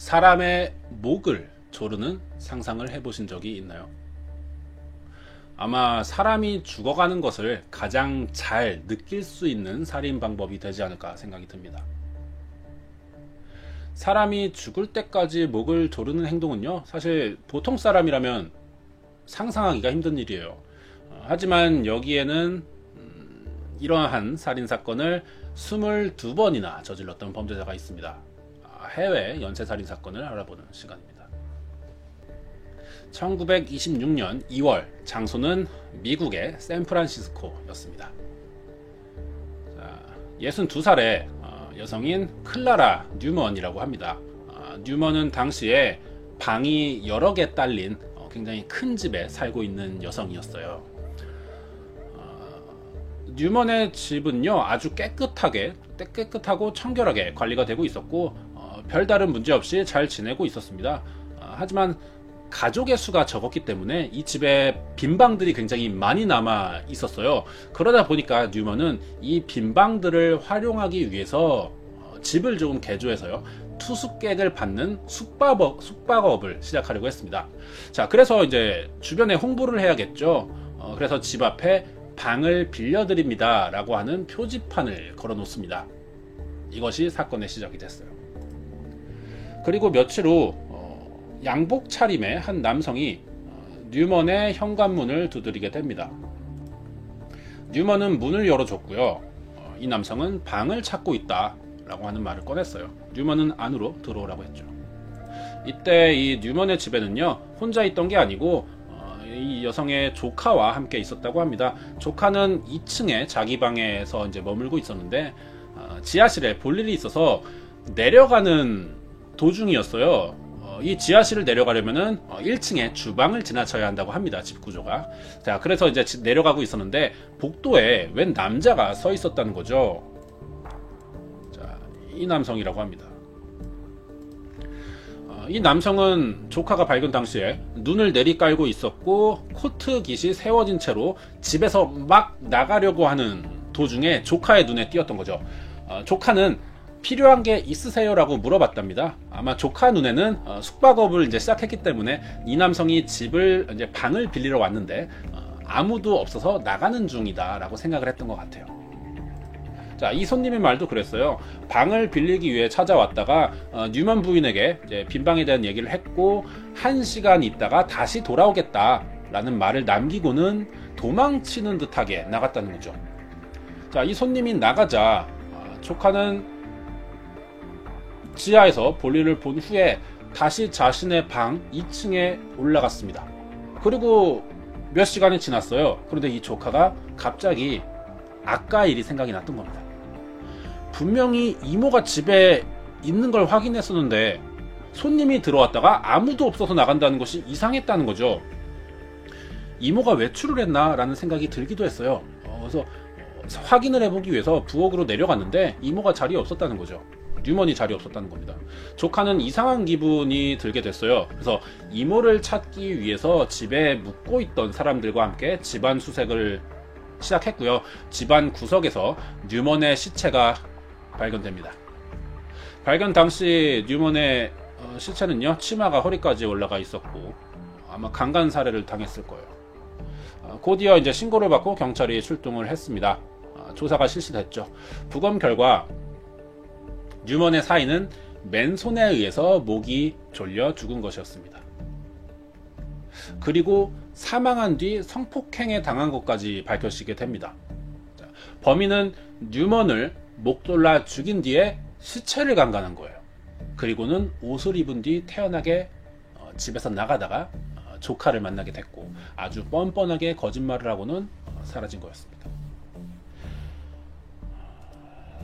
사람의 목을 조르는 상상을 해보신 적이 있나요? 아마 사람이 죽어가는 것을 가장 잘 느낄 수 있는 살인 방법이 되지 않을까 생각이 듭니다. 사람이 죽을 때까지 목을 조르는 행동은요, 사실 보통 사람이라면 상상하기가 힘든 일이에요. 하지만 여기에는 이러한 살인사건을 22번이나 저질렀던 범죄자가 있습니다. 해외 연쇄살인 사건을 알아보는 시간입니다. 1926년 2월, 장소는 미국의 샌프란시스코였습니다. 62살의 여성인 클라라 뉴먼이라고 합니다. 뉴먼은 당시에 방이 여러 개 딸린 굉장히 큰 집에 살고 있는 여성이었어요. 뉴먼의 집은요, 아주 깨끗하고 청결하게 관리가 되고 있었고 별다른 문제 없이 잘 지내고 있었습니다. 하지만 가족의 수가 적었기 때문에 이 집에 빈방들이 굉장히 많이 남아 있었어요. 그러다 보니까 뉴먼은 이 빈방들을 활용하기 위해서 집을 조금 개조해서요, 투숙객을 받는 숙박업을 시작하려고 했습니다. 자, 그래서 이제 주변에 홍보를 해야겠죠. 그래서 집 앞에 방을 빌려드립니다 라고 하는 표지판을 걸어 놓습니다. 이것이 사건의 시작이 됐어요. 그리고 며칠 후 양복 차림의 한 남성이 뉴먼의 현관문을 두드리게 됩니다. 뉴먼은 문을 열어줬고요. 이 남성은 방을 찾고 있다 라고 하는 말을 꺼냈어요. 뉴먼은 안으로 들어오라고 했죠. 이때 이 뉴먼의 집에는요, 혼자 있던 게 아니고 이 여성의 조카와 함께 있었다고 합니다. 조카는 2층에 자기 방에서 이제 머물고 있었는데 지하실에 볼 일이 있어서 내려가는 도중이었어요. 이 지하실을 내려가려면은 1층에 주방을 지나쳐야 한다고 합니다. 집 구조가. 자, 그래서 이제 내려가고 있었는데 복도에 웬 남자가 서 있었다는 거죠. 자, 이 남성이라고 합니다. 이 남성은 조카가 발견 당시에 눈을 내리깔고 있었고 코트 깃이 세워진 채로 집에서 막 나가려고 하는 도중에 조카의 눈에 띄었던 거죠. 조카는 필요한 게 있으세요라고 물어봤답니다. 아마 조카 눈에는 숙박업을 이제 시작했기 때문에 이 남성이 이제 방을 빌리러 왔는데 아무도 없어서 나가는 중이다라고 생각을 했던 것 같아요. 자, 이 손님의 말도 그랬어요. 방을 빌리기 위해 찾아왔다가 뉴먼 부인에게 이제 빈 방에 대한 얘기를 했고 1시간 있다가 다시 돌아오겠다라는 말을 남기고는 도망치는 듯하게 나갔다는 거죠. 자, 이 손님이 나가자 조카는 지하에서 볼일을 본 후에 다시 자신의 방 2층에 올라갔습니다. 그리고 몇 시간이 지났어요. 그런데 이 조카가 갑자기 아까 일이 생각이 났던 겁니다. 분명히 이모가 집에 있는 걸 확인했었는데 손님이 들어왔다가 아무도 없어서 나간다는 것이 이상했다는 거죠. 이모가 외출을 했나 라는 생각이 들기도 했어요. 그래서 확인을 해보기 위해서 부엌으로 내려갔는데 이모가 자리에 없었다는 거죠. 뉴먼이 자리에 없었다는 겁니다. 조카는 이상한 기분이 들게 됐어요. 그래서 이모를 찾기 위해서 집에 묵고 있던 사람들과 함께 집안 수색을 시작했고요. 집안 구석에서 뉴먼의 시체가 발견됩니다. 발견 당시 뉴먼의 시체는요, 치마가 허리까지 올라가 있었고 아마 강간 살해를 당했을 거예요. 곧이어 이제 신고를 받고 경찰이 출동을 했습니다. 조사가 실시됐죠. 부검 결과 뉴먼의 사인은 맨손에 의해서 목이 졸려 죽은 것이었습니다. 그리고 사망한 뒤 성폭행에 당한 것까지 밝혀지게 됩니다. 범인은 뉴먼을 목 졸라 죽인 뒤에 시체를 강간한 거예요. 그리고는 옷을 입은 뒤 태연하게 집에서 나가다가 조카를 만나게 됐고 아주 뻔뻔하게 거짓말을 하고는 사라진 거였습니다.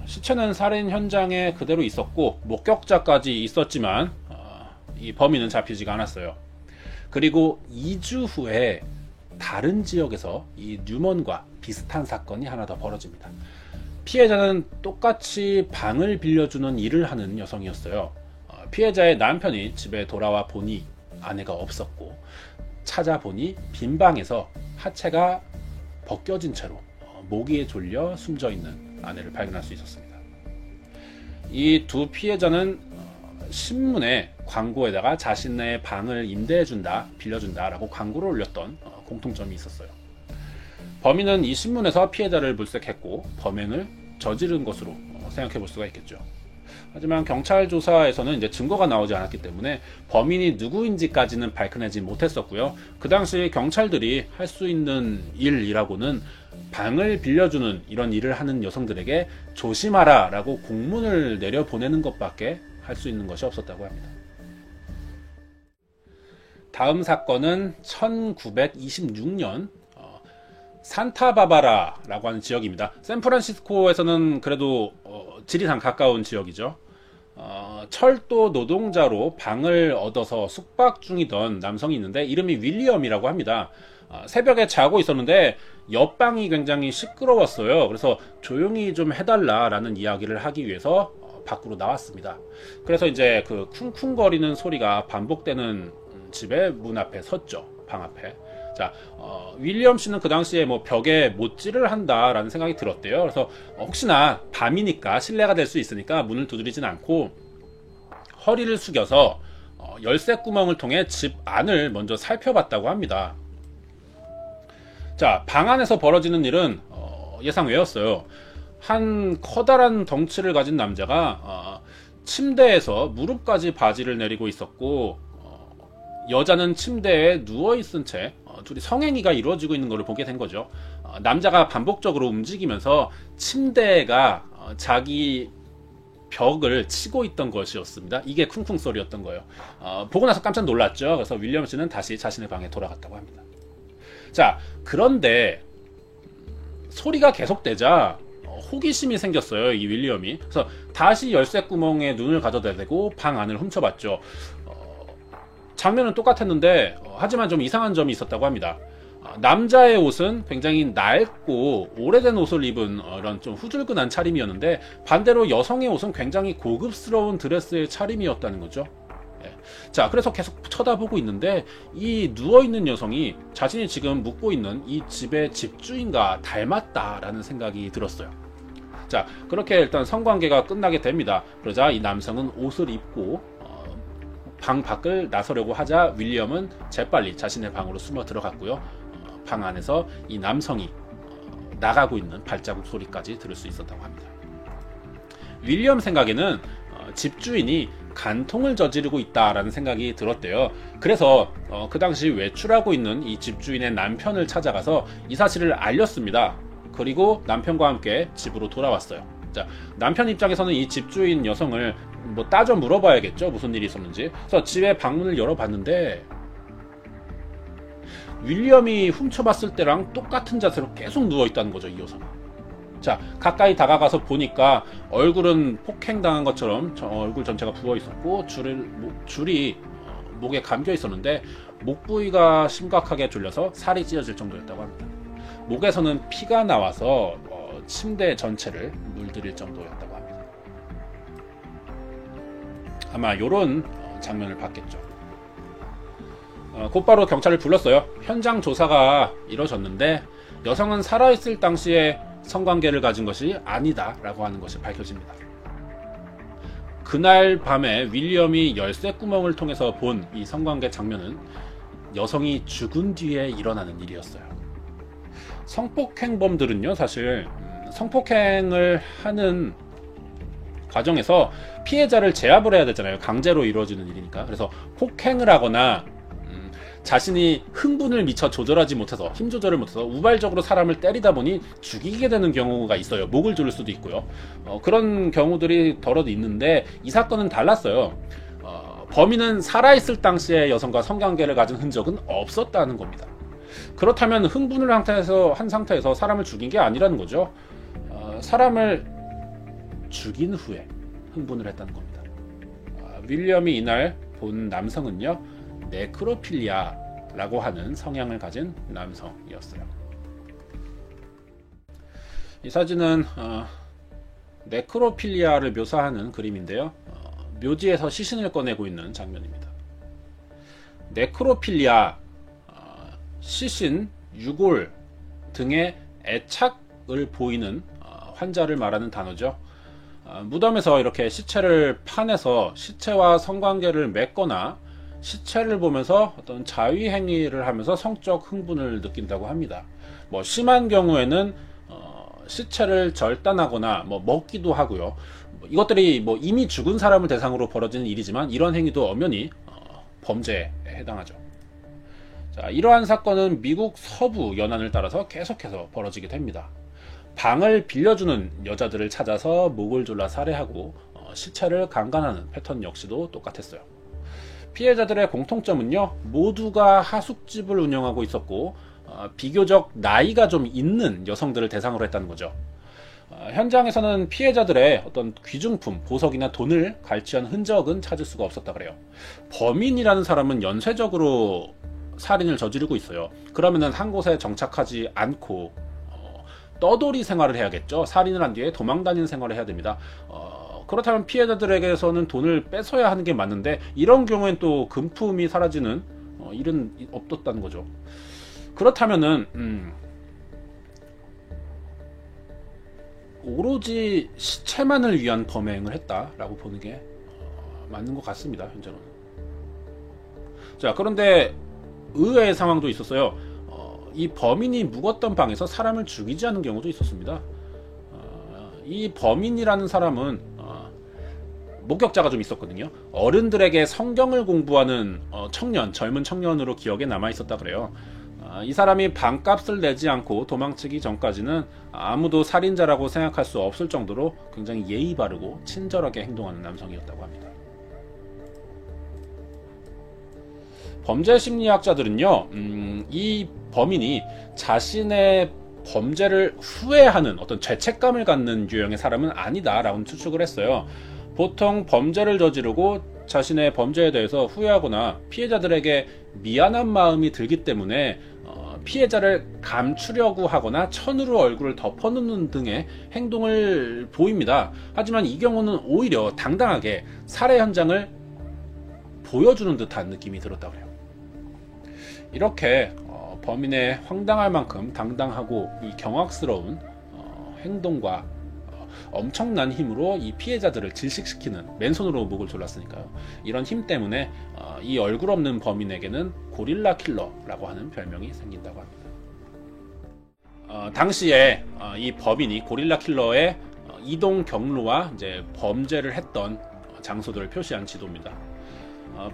시체는 살인 현장에 그대로 있었고 목격자까지 있었지만 이 범인은 잡히지가 않았어요. 그리고 2주 후에 다른 지역에서 이 뉴먼과 비슷한 사건이 하나 더 벌어집니다. 피해자는 똑같이 방을 빌려주는 일을 하는 여성이었어요. 피해자의 남편이 집에 돌아와 보니 아내가 없었고 찾아보니 빈 방에서 하체가 벗겨진 채로 모기에 졸려 숨져 있는 아내를 발견할 수 있었습니다. 이 두 피해자는 신문에 광고에다가 자신의 방을 임대해준다, 빌려준다라고 광고를 올렸던 공통점이 있었어요. 범인은 이 신문에서 피해자를 물색했고 범행을 저지른 것으로 생각해 볼 수가 있겠죠. 하지만 경찰 조사에서는 이제 증거가 나오지 않았기 때문에 범인이 누구인지까지는 밝혀내지 못했었고요. 그 당시 경찰들이 할 수 있는 일이라고는 방을 빌려주는 이런 일을 하는 여성들에게 조심하라 라고 공문을 내려보내는 것밖에 할 수 있는 것이 없었다고 합니다. 다음 사건은 1926년 산타바바라라고 하는 지역입니다. 샌프란시스코에서는 그래도 지리산 가까운 지역이죠. 철도 노동자로 방을 얻어서 숙박 중이던 남성이 있는데 이름이 윌리엄이라고 합니다. 새벽에 자고 있었는데 옆방이 굉장히 시끄러웠어요. 그래서 조용히 좀 해달라라는 이야기를 하기 위해서 밖으로 나왔습니다. 그래서 이제 그 쿵쿵거리는 소리가 반복되는 집의 문 앞에 섰죠. 방 앞에. 자, 윌리엄 씨는 그 당시에 뭐 벽에 못질을 한다라는 생각이 들었대요. 그래서 혹시나 밤이니까 실내가 될 수 있으니까 문을 두드리진 않고 허리를 숙여서 열쇠 구멍을 통해 집 안을 먼저 살펴봤다고 합니다. 자, 방 안에서 벌어지는 일은 예상 외였어요. 한 커다란 덩치를 가진 남자가 침대에서 무릎까지 바지를 내리고 있었고 여자는 침대에 누워있은 채 둘이 성행위가 이루어지고 있는 것을 보게 된 거죠. 남자가 반복적으로 움직이면서 침대가 자기 벽을 치고 있던 것이었습니다. 이게 쿵쿵 소리였던 거예요. 보고 나서 깜짝 놀랐죠. 그래서 윌리엄 씨는 다시 자신의 방에 돌아갔다고 합니다. 자, 그런데 소리가 계속되자 호기심이 생겼어요. 이 윌리엄이. 그래서 다시 열쇠 구멍에 눈을 가져다 대고 방 안을 훔쳐봤죠. 장면은 똑같았는데 하지만 좀 이상한 점이 있었다고 합니다. 남자의 옷은 굉장히 낡고 오래된 옷을 입은 이런 좀 후줄근한 차림이었는데 반대로 여성의 옷은 굉장히 고급스러운 드레스의 차림이었다는 거죠. 자, 그래서 계속 쳐다보고 있는데 이 누워있는 여성이 자신이 지금 묵고 있는 이 집의 집주인과 닮았다라는 생각이 들었어요. 자, 그렇게 일단 성관계가 끝나게 됩니다. 그러자 이 남성은 옷을 입고 방 밖을 나서려고 하자 윌리엄은 재빨리 자신의 방으로 숨어 들어갔고요. 방 안에서 이 남성이 나가고 있는 발자국 소리까지 들을 수 있었다고 합니다. 윌리엄 생각에는 집주인이 간통을 저지르고 있다라는 생각이 들었대요. 그래서 그 당시 외출하고 있는 이 집주인의 남편을 찾아가서 이 사실을 알렸습니다. 그리고 남편과 함께 집으로 돌아왔어요. 자, 남편 입장에서는 이 집주인 여성을 뭐 따져 물어봐야겠죠. 무슨 일이 있었는지. 그래서 집의 방문을 열어봤는데 윌리엄이 훔쳐봤을 때랑 똑같은 자세로 계속 누워있다는 거죠. 이 여성. 자, 가까이 다가가서 보니까 얼굴은 폭행당한 것처럼 얼굴 전체가 부어있었고 줄이 목에 감겨 있었는데 목 부위가 심각하게 졸려서 살이 찢어질 정도였다고 합니다. 목에서는 피가 나와서 침대 전체를 물들일 정도였다고 합니다. 아마 이런 장면을 봤겠죠. 곧바로 경찰을 불렀어요. 현장 조사가 이뤄졌는데 여성은 살아있을 당시에 성관계를 가진 것이 아니다 라고 하는 것이 밝혀집니다. 그날 밤에 윌리엄이 열쇠 구멍을 통해서 본 이 성관계 장면은 여성이 죽은 뒤에 일어나는 일이었어요. 성폭행범들은요, 사실 성폭행을 하는 과정에서 피해자를 제압을 해야 되잖아요. 강제로 이루어지는 일이니까. 그래서 폭행을 하거나 자신이 흥분을 미처 조절하지 못해서 힘 조절을 못해서 우발적으로 사람을 때리다 보니 죽이게 되는 경우가 있어요. 목을 조를 수도 있고요. 그런 경우들이 더러도 있는데 이 사건은 달랐어요. 범인은 살아있을 당시에 여성과 성관계를 가진 흔적은 없었다는 겁니다. 그렇다면 흥분을 한 상태에서 사람을 죽인 게 아니라는 거죠. 사람을 죽인 후에 흥분을 했다는 겁니다. 윌리엄이 이날 본 남성은요, 네크로필리아라고 하는 성향을 가진 남성이었어요. 이 사진은 네크로필리아를 묘사하는 그림인데요. 묘지에서 시신을 꺼내고 있는 장면입니다. 네크로필리아, 시신, 유골 등의 애착을 보이는 환자를 말하는 단어죠. 무덤에서 이렇게 시체를 파내서 시체와 성관계를 맺거나 시체를 보면서 어떤 자위 행위를 하면서 성적 흥분을 느낀다고 합니다. 뭐 심한 경우에는 시체를 절단하거나 뭐 먹기도 하고요. 이것들이 뭐 이미 죽은 사람을 대상으로 벌어지는 일이지만 이런 행위도 엄연히 범죄에 해당하죠. 자, 이러한 사건은 미국 서부 연안을 따라서 계속해서 벌어지게 됩니다. 방을 빌려주는 여자들을 찾아서 목을 졸라 살해하고 시체를 강간하는 패턴 역시도 똑같았어요. 피해자들의 공통점은요, 모두가 하숙집을 운영하고 있었고 비교적 나이가 좀 있는 여성들을 대상으로 했다는 거죠. 현장에서는 피해자들의 어떤 귀중품, 보석이나 돈을 갈취한 흔적은 찾을 수가 없었다 그래요. 범인이라는 사람은 연쇄적으로 살인을 저지르고 있어요. 그러면은 한 곳에 정착하지 않고 떠돌이 생활을 해야겠죠. 살인을 한 뒤에 도망 다니는 생활을 해야 됩니다. 그렇다면 피해자들에게서는 돈을 뺏어야 하는 게 맞는데 이런 경우엔 또 금품이 사라지는 일은 없었다는 거죠. 그렇다면은 오로지 시체만을 위한 범행을 했다라고 보는 게 맞는 것 같습니다. 현재로는. 자, 그런데 의외의 상황도 있었어요. 이 범인이 묵었던 방에서 사람을 죽이지 않은 경우도 있었습니다. 이 범인이라는 사람은 목격자가 좀 있었거든요. 어른들에게 성경을 공부하는 젊은 청년으로 기억에 남아 있었다 그래요. 이 사람이 방값을 내지 않고 도망치기 전까지는 아무도 살인자라고 생각할 수 없을 정도로 굉장히 예의 바르고 친절하게 행동하는 남성이었다고 합니다. 범죄 심리학자들은요, 이 범인이 자신의 범죄를 후회하는 어떤 죄책감을 갖는 유형의 사람은 아니다라고 추측을 했어요. 보통 범죄를 저지르고 자신의 범죄에 대해서 후회하거나 피해자들에게 미안한 마음이 들기 때문에 피해자를 감추려고 하거나 천으로 얼굴을 덮어놓는 등의 행동을 보입니다. 하지만 이 경우는 오히려 당당하게 살해 현장을 보여주는 듯한 느낌이 들었다고 해요. 이렇게 범인의 황당할 만큼 당당하고 이 경악스러운 행동과 엄청난 힘으로 이 피해자들을 질식시키는, 맨손으로 목을 졸랐으니까요. 이런 힘 때문에 이 얼굴 없는 범인에게는 고릴라 킬러라고 하는 별명이 생긴다고 합니다. 당시에 이 범인이 고릴라 킬러의 이동 경로와 이제 범죄를 했던 장소들을 표시한 지도입니다.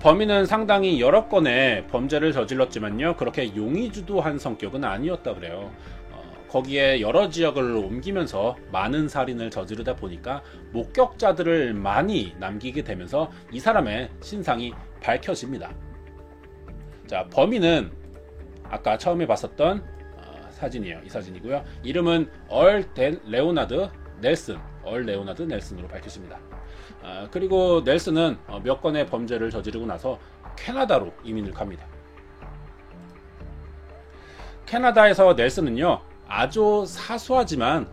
범인은 상당히 여러 건의 범죄를 저질렀지만요, 그렇게 용의주도한 성격은 아니었다 그래요. 거기에 여러 지역을 옮기면서 많은 살인을 저지르다 보니까 목격자들을 많이 남기게 되면서 이 사람의 신상이 밝혀집니다. 자, 범인은 아까 처음에 봤었던 사진이에요. 이 사진이고요. 이름은 얼 레오나드 넬슨으로 밝혀집니다. 그리고 넬슨은 몇 건의 범죄를 저지르고 나서 캐나다로 이민을 갑니다. 캐나다에서 넬슨은요, 아주 사소하지만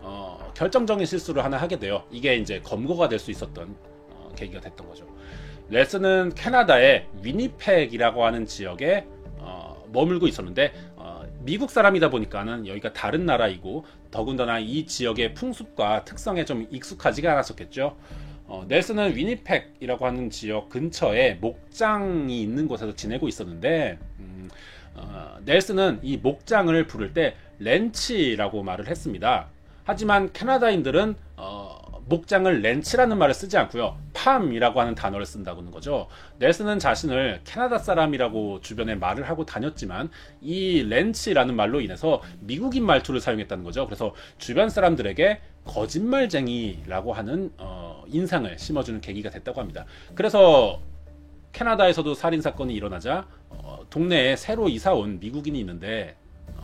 결정적인 실수를 하나 하게 돼요. 이게 이제 검거가 될 수 있었던 계기가 됐던 거죠. 넬슨은 캐나다의 위니펙이라고 하는 지역에 머물고 있었는데 미국 사람이다 보니까는 여기가 다른 나라이고 더군다나 이 지역의 풍습과 특성에 좀 익숙하지가 않았었겠죠. 넬슨은 위니펙이라고 하는 지역 근처에 목장이 있는 곳에서 지내고 있었는데 넬슨은 이 목장을 부를 때 렌치라고 말을 했습니다. 하지만 캐나다인들은 목장을 렌치라는 말을 쓰지 않고요, 팜이라고 하는 단어를 쓴다고 하는 거죠. 넬슨은 자신을 캐나다 사람이라고 주변에 말을 하고 다녔지만 이 렌치라는 말로 인해서 미국인 말투를 사용했다는 거죠. 그래서 주변 사람들에게 거짓말쟁이라고 하는 인상을 심어주는 계기가 됐다고 합니다. 그래서 캐나다에서도 살인사건이 일어나자 동네에 새로 이사온 미국인이 있는데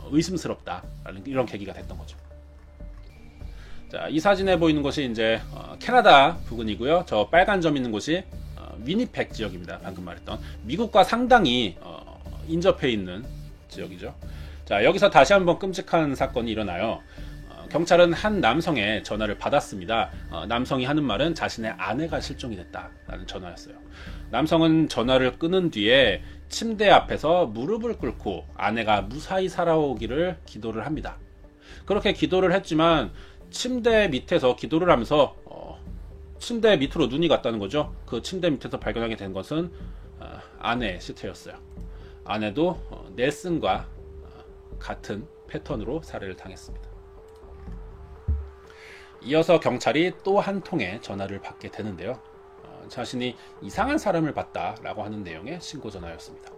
의심스럽다라는 이런 계기가 됐던 거죠. 자, 이 사진에 보이는 곳이 이제 캐나다 부근이고요. 저 빨간 점 있는 곳이 위니펙 지역입니다. 방금 말했던 미국과 상당히 인접해 있는 지역이죠. 자, 여기서 다시 한번 끔찍한 사건이 일어나요. 경찰은 한 남성의 전화를 받았습니다. 남성이 하는 말은 자신의 아내가 실종이 됐다라는 전화였어요. 남성은 전화를 끊은 뒤에 침대 앞에서 무릎을 꿇고 아내가 무사히 살아오기를 기도를 합니다. 그렇게 기도를 했지만 침대 밑에서 기도를 하면서 침대 밑으로 눈이 갔다는 거죠. 그 침대 밑에서 발견하게 된 것은 아내의 시체였어요. 아내도 넬슨과 같은 패턴으로 살해를 당했습니다. 이어서 경찰이 또 한 통의 전화를 받게 되는데요. 자신이 이상한 사람을 봤다라고 하는 내용의 신고 전화였습니다.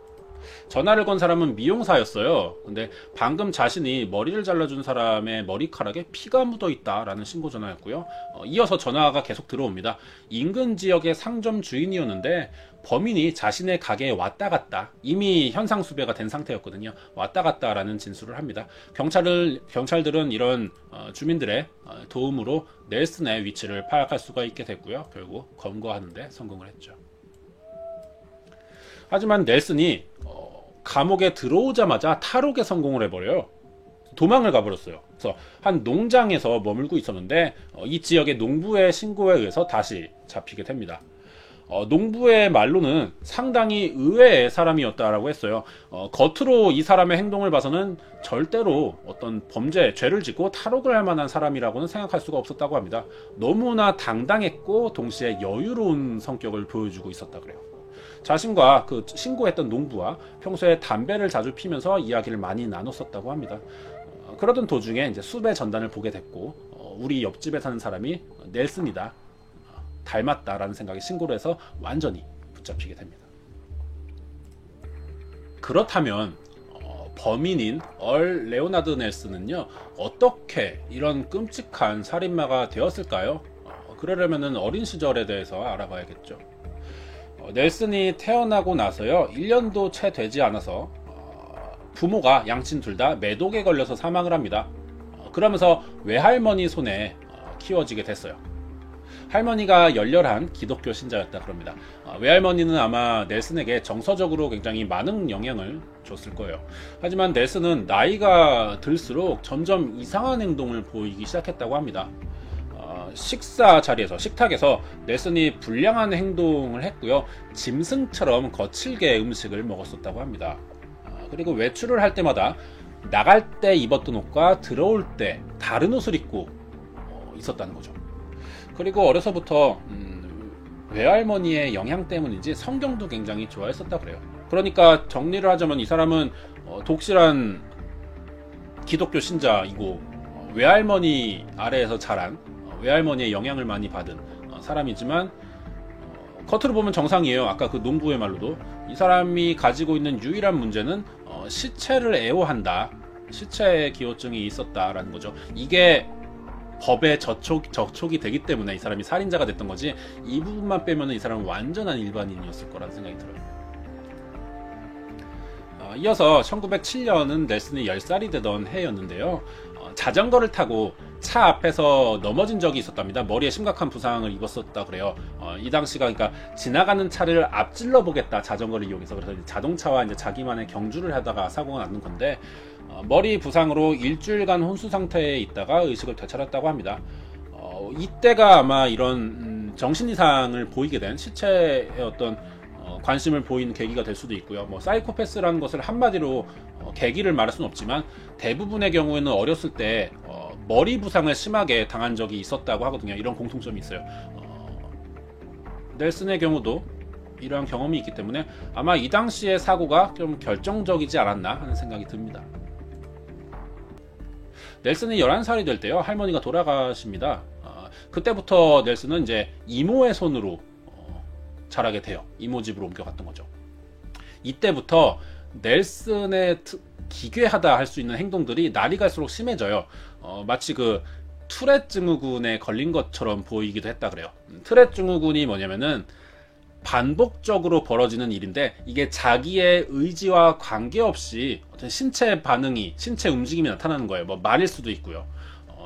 전화를 건 사람은 미용사였어요. 근데 방금 자신이 머리를 잘라준 사람의 머리카락에 피가 묻어 있다라는 신고 전화였고요. 이어서 전화가 계속 들어옵니다. 인근 지역의 상점 주인이었는데 범인이 자신의 가게에 왔다 갔다, 이미 현상 수배가 된 상태였거든요. 왔다 갔다라는 진술을 합니다. 경찰들은 이런 주민들의 도움으로 넬슨의 위치를 파악할 수가 있게 됐고요. 결국 검거하는 데 성공을 했죠. 하지만 넬슨이 감옥에 들어오자마자 탈옥에 성공을 해버려요. 도망을 가버렸어요. 그래서 한 농장에서 머물고 있었는데 이 지역의 농부의 신고에 의해서 다시 잡히게 됩니다. 농부의 말로는 상당히 의외의 사람이었다라고 했어요. 겉으로 이 사람의 행동을 봐서는 절대로 어떤 범죄, 죄를 짓고 탈옥을 할 만한 사람이라고는 생각할 수가 없었다고 합니다. 너무나 당당했고 동시에 여유로운 성격을 보여주고 있었다 그래요. 자신과 그 신고했던 농부와 평소에 담배를 자주 피면서 이야기를 많이 나눴었다고 합니다. 그러던 도중에 이제 수배 전단을 보게 됐고 우리 옆집에 사는 사람이 넬슨이다, 닮았다라는 생각에 신고를 해서 완전히 붙잡히게 됩니다. 그렇다면 범인인 얼 레오나드 넬슨은요 어떻게 이런 끔찍한 살인마가 되었을까요? 그러려면 어린 시절에 대해서 알아봐야겠죠. 넬슨이 태어나고 나서요 1년도 채 되지 않아서 부모가 양친 둘 다 매독에 걸려서 사망을 합니다. 그러면서 외할머니 손에 키워지게 됐어요. 할머니가 열렬한 기독교 신자였다 그럽니다. 외할머니는 아마 넬슨에게 정서적으로 굉장히 많은 영향을 줬을 거예요. 하지만 넬슨은 나이가 들수록 점점 이상한 행동을 보이기 시작했다고 합니다. 식사 자리에서, 식탁에서 넬슨이 불량한 행동을 했고요. 짐승처럼 거칠게 음식을 먹었었다고 합니다. 그리고 외출을 할 때마다 나갈 때 입었던 옷과 들어올 때 다른 옷을 입고 있었다는 거죠. 그리고 어려서부터 외할머니의 영향 때문인지 성경도 굉장히 좋아했었다 그래요. 그러니까 정리를 하자면 이 사람은 독실한 기독교 신자이고 외할머니 아래에서 자란, 외할머니의 영향을 많이 받은 사람이지만 겉으로 보면 정상이에요. 아까 그 농부의 말로도 이 사람이 가지고 있는 유일한 문제는 시체를 애호한다, 시체의 기호증이 있었다라는 거죠. 이게 법에 저촉이 되기 때문에 이 사람이 살인자가 됐던 거지, 이 부분만 빼면 이 사람은 완전한 일반인이었을 거라는 생각이 들어요. 이어서 1907년은 넬슨이 10살이 되던 해였는데요. 자전거를 타고 차 앞에서 넘어진 적이 있었답니다. 머리에 심각한 부상을 입었었다 그래요. 이 당시가 그러니까 지나가는 차를 앞질러 보겠다, 자전거를 이용해서. 그래서 자동차와 이제 자기만의 경주를 하다가 사고가 났는 건데 머리 부상으로 일주일간 혼수 상태에 있다가 의식을 되찾았다고 합니다. 이때가 아마 이런 정신 이상을 보이게 된, 시체의 어떤 관심을 보이는 계기가 될 수도 있고요. 사이코패스라는 것을 한마디로 계기를 말할 수는 없지만 대부분의 경우에는 어렸을 때 머리 부상을 심하게 당한 적이 있었다고 하거든요. 이런 공통점이 있어요. 넬슨의 경우도 이러한 경험이 있기 때문에 아마 이 당시의 사고가 좀 결정적이지 않았나 하는 생각이 듭니다. 넬슨이 11살이 될 때요, 할머니가 돌아가십니다. 그때부터 넬슨은 이제 이모의 손으로 자라게 돼요. 이모 집으로 옮겨갔던 거죠. 이때부터 넬슨의 기괴하다 할 수 있는 행동들이 날이 갈수록 심해져요. 마치 그 투렛 증후군에 걸린 것처럼 보이기도 했다 그래요. 투렛 증후군이 뭐냐면은 반복적으로 벌어지는 일인데 이게 자기의 의지와 관계없이 어떤 신체 반응이, 신체 움직임이 나타나는 거예요. 말일 수도 있고요.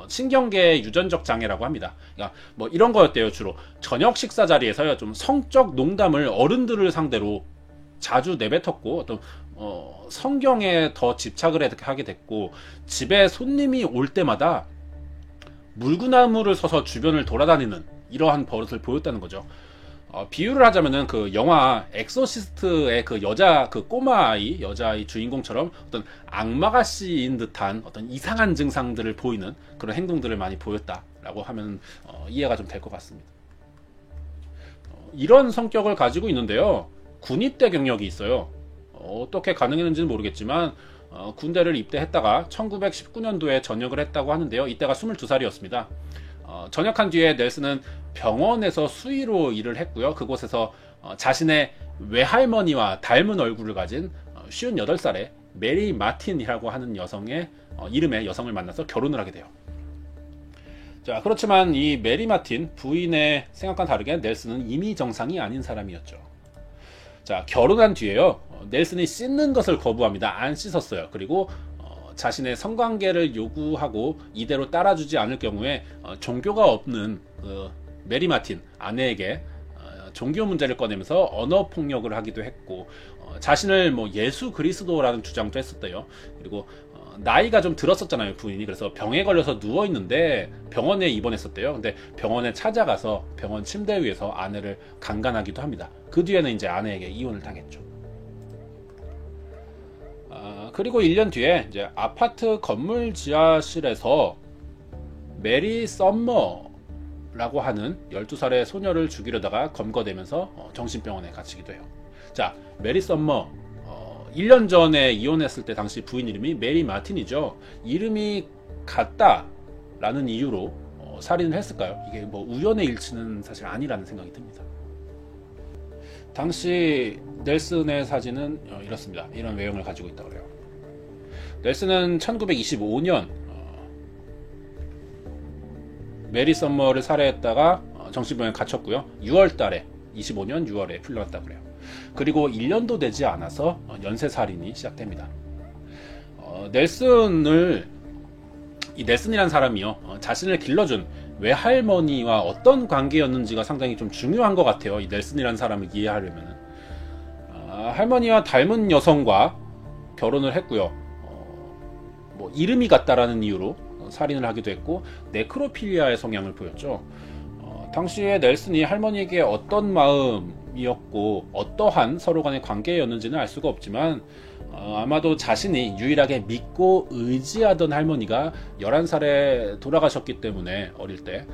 신경계 유전적 장애라고 합니다. 그러니까 이런 거였대요. 주로 저녁 식사 자리에서요, 좀 성적 농담을 어른들을 상대로 자주 내뱉었고 어떤 성경에 더 집착을 하게 됐고, 집에 손님이 올 때마다 물구나무를 서서 주변을 돌아다니는 이러한 버릇을 보였다는 거죠. 비유를 하자면은 그 영화 엑소시스트의 그 꼬마아이, 여자아이 주인공처럼 어떤 악마가씨인 듯한 어떤 이상한 증상들을 보이는 그런 행동들을 많이 보였다라고 하면 이해가 좀 될 것 같습니다. 이런 성격을 가지고 있는데요. 군입대 경력이 있어요. 어떻게 가능했는지는 모르겠지만 군대를 입대했다가 1919년도에 전역을 했다고 하는데요. 이때가 22살이었습니다. 전역한 뒤에 넬슨은 병원에서 수의로 일을 했고요. 그곳에서 자신의 외할머니와 닮은 얼굴을 가진 58살의 메리 마틴이라고 하는 여성의 이름의 여성을 만나서 결혼을 하게 돼요. 자, 그렇지만 이 메리 마틴 부인의 생각과 다르게 넬슨은 이미 정상이 아닌 사람이었죠. 자, 결혼한 뒤에요. 넬슨이 씻는 것을 거부합니다. 안 씻었어요. 그리고 자신의 성관계를 요구하고 이대로 따라주지 않을 경우에 종교가 없는 메리 마틴 아내에게 종교 문제를 꺼내면서 언어 폭력을 하기도 했고 자신을 뭐 예수 그리스도라는 주장도 했었대요. 그리고 나이가 좀 들었었잖아요, 부인이. 그래서 병에 걸려서 누워 있는데 병원에 입원했었대요. 근데 병원에 찾아가서 병원 침대 위에서 아내를 강간하기도 합니다. 그 뒤에는 이제 아내에게 이혼을 당했죠. 그리고 1년 뒤에 이제 아파트 건물 지하실에서 메리 썸머라고 하는 12살의 소녀를 죽이려다가 검거되면서 정신병원에 갇히기도 해요. 자, 메리 썸머 1년 전에 이혼했을 때 당시 부인 이름이 메리 마틴이죠. 이름이 같다라는 이유로 살인을 했을까요? 이게 뭐 우연의 일치는 사실 아니라는 생각이 듭니다. 당시 넬슨의 사진은 이렇습니다. 이런 외형을 가지고 있다고 그래요. 넬슨은 1925년 메리 썸머를 살해했다가 정신병원에 갇혔고요. 6월달에 25년 6월에 풀려났다고 그래요. 그리고 1년도 되지 않아서 연쇄살인이 시작됩니다. 넬슨이란 사람이요, 자신을 길러준 외할머니와 어떤 관계였는지가 상당히 좀 중요한 것 같아요. 이 넬슨이란 사람을 이해하려면 할머니와 닮은 여성과 결혼을 했고요. 뭐 이름이 같다라는 이유로 살인을 하기도 했고 네크로필리아의 성향을 보였죠. 당시에 넬슨이 할머니에게 어떤 마음이었고 어떠한 서로 간의 관계였는지는 알 수가 없지만 아마도 자신이 유일하게 믿고 의지하던 할머니가 11살에 돌아가셨기 때문에 어릴 때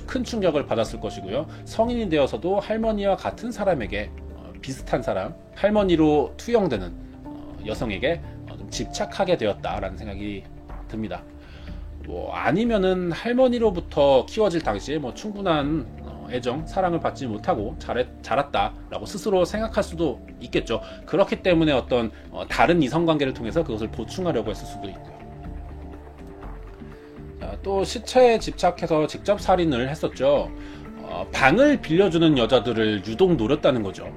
큰 충격을 받았을 것이고요. 성인이 되어서도 할머니와 같은 사람에게 비슷한 사람, 할머니로 투영되는 여성에게 좀 집착하게 되었다라는 생각이 듭니다. 뭐 아니면은 할머니로부터 키워질 당시에 뭐 충분한 애정, 사랑을 받지 못하고 자랐다라고 스스로 생각할 수도 있겠죠. 그렇기 때문에 어떤 다른 이성관계를 통해서 그것을 보충하려고 했을 수도 있고요. 자, 또 시체에 집착해서 직접 살인을 했었죠. 방을 빌려주는 여자들을 유독 노렸다는 거죠.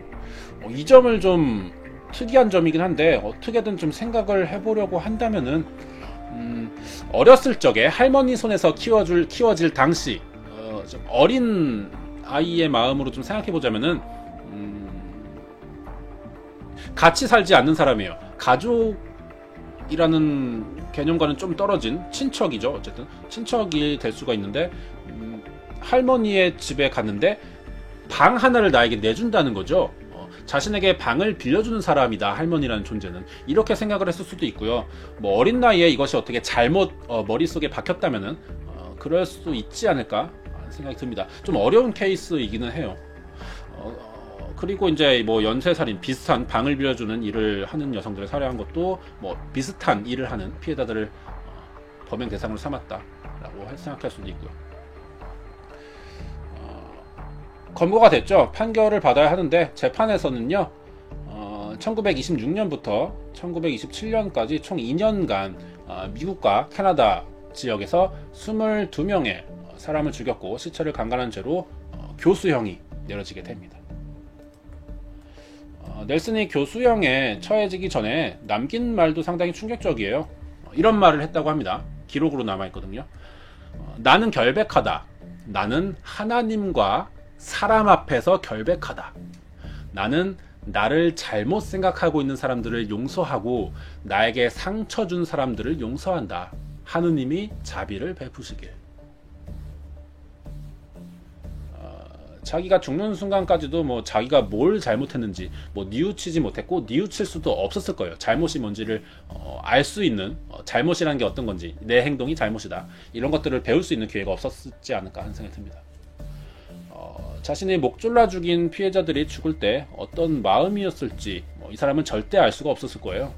이 점을 좀 특이한 점이긴 한데 어떻게든 좀 생각을 해보려고 한다면은 어렸을 적에 할머니 손에서 키워질 당시 좀 어린 아이의 마음으로 좀 생각해보자면은 같이 살지 않는 사람이에요. 가족이라는 개념과는 좀 떨어진 친척이죠. 어쨌든 친척이 될 수가 있는데 할머니의 집에 갔는데 방 하나를 나에게 내준다는 거죠. 자신에게 방을 빌려주는 사람이다, 할머니라는 존재는. 이렇게 생각을 했을 수도 있고요. 뭐 어린 나이에 이것이 어떻게 잘못 머릿속에 박혔다면은 그럴 수 있지 않을까 하는 생각이 듭니다. 좀 어려운 케이스이기는 해요. 그리고 이제 뭐 연쇄살인, 비슷한 방을 빌려주는 일을 하는 여성들을 살해한 것도 뭐 비슷한 일을 하는 피해자들을 범행 대상으로 삼았다라고 생각할 수도 있고요. 검거가 됐죠. 판결을 받아야 하는데 재판에서는요 1926년부터 1927년까지 총 2년간 미국과 캐나다 지역에서 22명의 사람을 죽였고 시체를 강간한 죄로 교수형이 내려지게 됩니다. 넬슨이 교수형에 처해지기 전에 남긴 말도 상당히 충격적이에요. 이런 말을 했다고 합니다. 기록으로 남아있거든요. 나는 결백하다. 나는 하나님과 사람 앞에서 결백하다. 나는 나를 잘못 생각하고 있는 사람들을 용서하고 나에게 상처 준 사람들을 용서한다. 하느님이 자비를 베푸시길. 자기가 죽는 순간까지도 뭐 자기가 뭘 잘못했는지 뭐 뉘우치지 못했고 뉘우칠 수도 없었을 거예요. 잘못이 뭔지를 알 수 있는, 잘못이라는 게 어떤 건지, 내 행동이 잘못이다, 이런 것들을 배울 수 있는 기회가 없었지 않을까 하는 생각이 듭니다. 자신이 목 졸라 죽인 피해자들이 죽을 때 어떤 마음이었을지 이 사람은 절대 알 수가 없었을 거예요.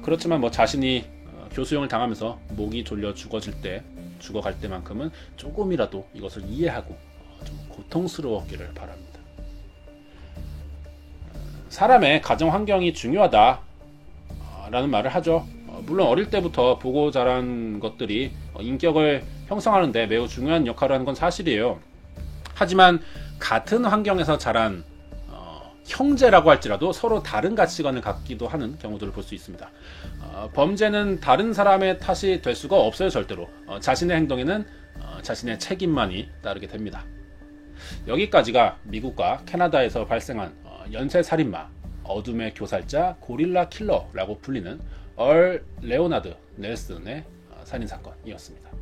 그렇지만 자신이 교수형을 당하면서 목이 졸려 죽어갈 때만큼은 조금이라도 이것을 이해하고 좀 고통스러웠기를 바랍니다. 사람의 가정 환경이 중요하다 라는 말을 하죠. 물론 어릴 때부터 보고 자란 것들이 인격을 형성하는데 매우 중요한 역할을 하는 건 사실이에요. 하지만 같은 환경에서 자란 형제라고 할지라도 서로 다른 가치관을 갖기도 하는 경우들을 볼 수 있습니다. 범죄는 다른 사람의 탓이 될 수가 없어요. 절대로. 자신의 행동에는 자신의 책임만이 따르게 됩니다. 여기까지가 미국과 캐나다에서 발생한 연쇄살인마, 어둠의 교살자, 고릴라 킬러라고 불리는 얼 레오나드 넬슨의 살인사건이었습니다.